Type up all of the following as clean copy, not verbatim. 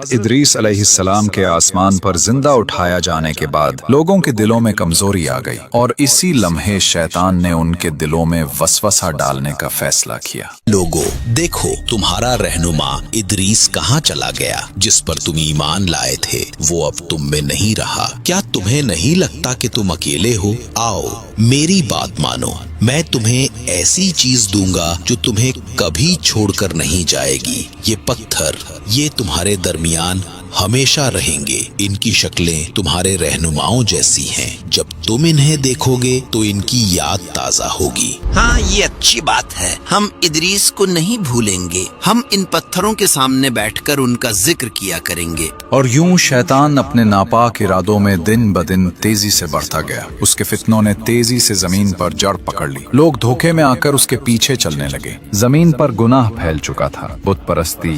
حضرت ادریس علیہ السلام کے آسمان پر زندہ اٹھایا جانے کے بعد لوگوں کے دلوں میں کمزوری آ گئی اور اسی لمحے شیطان نے ان کے دلوں میں وسوسہ ڈالنے کا فیصلہ کیا۔ لوگو دیکھو، تمہارا رہنما ادریس کہاں چلا گیا جس پر تم ایمان لائے تھے، وہ اب تم میں نہیں رہا۔ کیا تمہیں نہیں لگتا کہ تم اکیلے ہو؟ آؤ میری بات مانو، میں تمہیں ایسی چیز دوں گا جو تمہیں کبھی چھوڑ کر نہیں جائے گی۔ یہ پتھر، یہ تمہارے درمیان ہمیشہ رہیں گے۔ ان کی شکلیں تمہارے رہنماؤں جیسی ہیں، جب تم انہیں دیکھو گے تو ان کی یاد تازہ ہوگی۔ ہاں، یہ اچھی بات ہے، ہم ادریس کو نہیں بھولیں گے، ہم ان پتھروں کے سامنے بیٹھ کر ان کا ذکر کیا کریں گے۔ اور یوں شیطان اپنے ناپاک ارادوں میں دن بدن تیزی سے بڑھتا گیا۔ اس کے فتنوں نے تیزی سے زمین پر جڑ پکڑ لی، لوگ دھوکے میں آ کر اس کے پیچھے چلنے لگے۔ زمین پر گناہ پھیل چکا تھا، بت پرستی،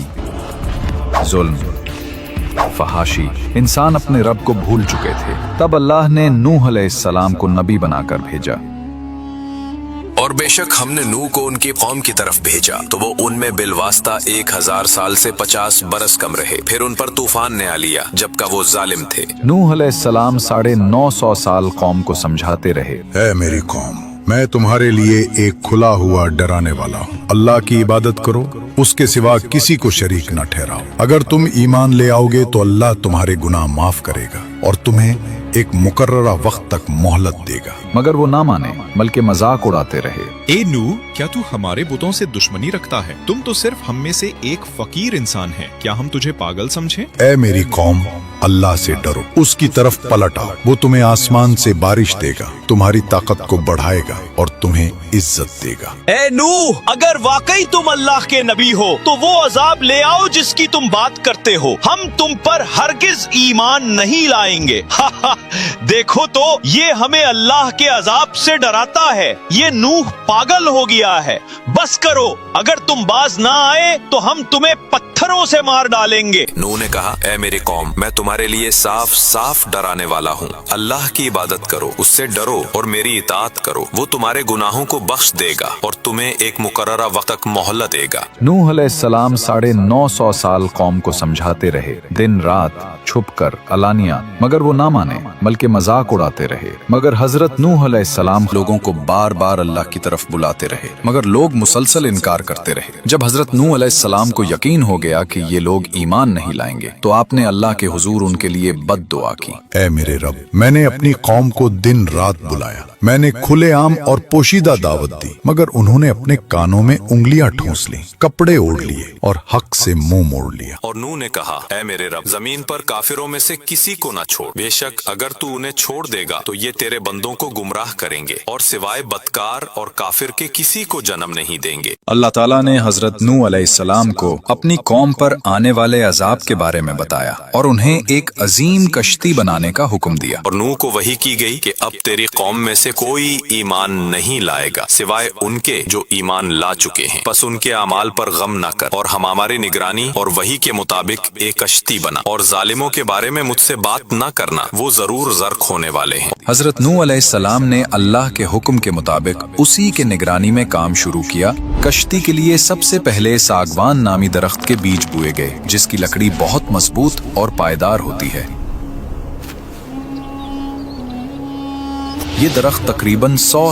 ظلم، فحاشی، انسان اپنے رب کو بھول چکے تھے۔ تب اللہ نے نوح علیہ السلام کو نبی بنا کر بھیجا۔ اور بے شک ہم نے نوح کو ان کی قوم کی طرف بھیجا تو وہ ان میں بالواسطہ 1000 سال سے 50 برس کم رہے، پھر ان پر طوفان نے آ لیا جبکہ وہ ظالم تھے۔ نوح علیہ السلام 950 سال قوم کو سمجھاتے رہے۔ اے میری قوم، میں تمہارے لیے ایک کھلا ہوا ڈرانے والا ہوں۔ اللہ کی عبادت کرو، اس کے سوا کسی کو شریک نہ ٹھہراؤ۔ اگر تم ایمان لے آؤ گے تو اللہ تمہارے گناہ معاف کرے گا اور تمہیں ایک مقررہ وقت تک مہلت دے گا۔ مگر وہ نہ مانے بلکہ مذاق اڑاتے رہے۔ اے نوح، کیا تو ہمارے بتوں سے دشمنی رکھتا ہے؟ تم تو صرف ہم میں سے ایک فقیر انسان ہے، کیا ہم تجھے پاگل سمجھیں؟ اے میری قوم، اللہ سے ڈرو، اس کی طرف پلٹ آؤ۔ وہ تمہیں آسمان سے بارش دے گا، تمہاری طاقت کو بڑھائے گا اور تمہیں عزت دے گا۔ اے نوح، اگر واقعی تم اللہ کے نبی ہو تو وہ عذاب لے آؤ جس کی تم بات کرتے ہو، ہم تم پر ہرگز ایمان نہیں لائیں گے۔ دیکھو تو یہ ہمیں اللہ کے عذاب سے ڈراتا ہے، یہ نوح پاگل ہو گیا ہے۔ بس کرو، اگر تم باز نہ آئے تو ہم تمہیں پتھروں سے مار ڈالیں گے۔ نوح نے کہا، اے میری قوم، میں تمہارے لیے صاف صاف ڈرانے والا ہوں۔ اللہ کی عبادت کرو، اس سے ڈرو اور میری اطاعت کرو، وہ تمہارے گناہوں کو بخش دے گا اور تمہیں ایک مقررہ وقت تک مہلت دے گا۔ نوح علیہ السلام 950 سال قوم کو سمجھاتے رہے، دن رات، چھپ کر، علانیہ، مگر وہ نہ مانے بلکہ مذاق اڑاتے رہے۔ مگر حضرت نوح علیہ السلام لوگوں کو بار بار اللہ کی طرف بلاتے رہے، مگر لوگ مسلسل انکار کرتے رہے۔ جب حضرت نوح علیہ السلام کو یقین ہو گیا کہ یہ لوگ ایمان نہیں لائیں گے تو آپ نے اللہ کے حضور ان کے لیے بد دعا کی۔ اے میرے رب، میں نے اپنی قوم کو دن رات بلایا، میں نے کھلے عام اور پوشیدہ دعوت دی، مگر انہوں نے اپنے کانوں میں انگلیاں ٹھونس لیں، کپڑے اوڑھ لیے اور حق سے منہ موڑ لیا۔ اور نوح نے کہا، اے میرے رب، زمین پر کافروں میں سے کسی کو نہ چھوڑ، بے شک اگر تو انہیں چھوڑ دے گا تو یہ تیرے بندوں کو گمراہ کریں گے اور سوائے بدکار اور کافر کے کسی کو جنم نہیں دیں گے۔ اللہ تعالیٰ نے حضرت نوح علیہ السلام کو اپنی قوم پر آنے والے عذاب کے بارے میں بتایا اور انہیں ایک عظیم کشتی بنانے کا حکم دیا۔ اور نوح کو وحی کی گئی کہ اب تیری قوم میں سے کوئی ایمان نہیں لائے گا سوائے ان کے جو ایمان لا چکے ہیں، پس ان کے اعمال پر غم نہ کر اور ہم ہماری نگرانی اور وحی کے مطابق ایک کشتی بنا، اور ظالموں کے بارے میں مجھ سے بات نہ کرنا، وہ ضرور غرق ہونے والے ہیں۔ حضرت نوح علیہ السلام نے اللہ کے حکم کے مطابق اسی کے نگرانی میں کام شروع کیا۔ کشتی کے لیے سب سے پہلے ساگوان نامی درخت کے بیج بوئے گئے جس کی لکڑی بہت مضبوط اور پائیدار ہوتی ہے۔ یہ درخت تقریباً 100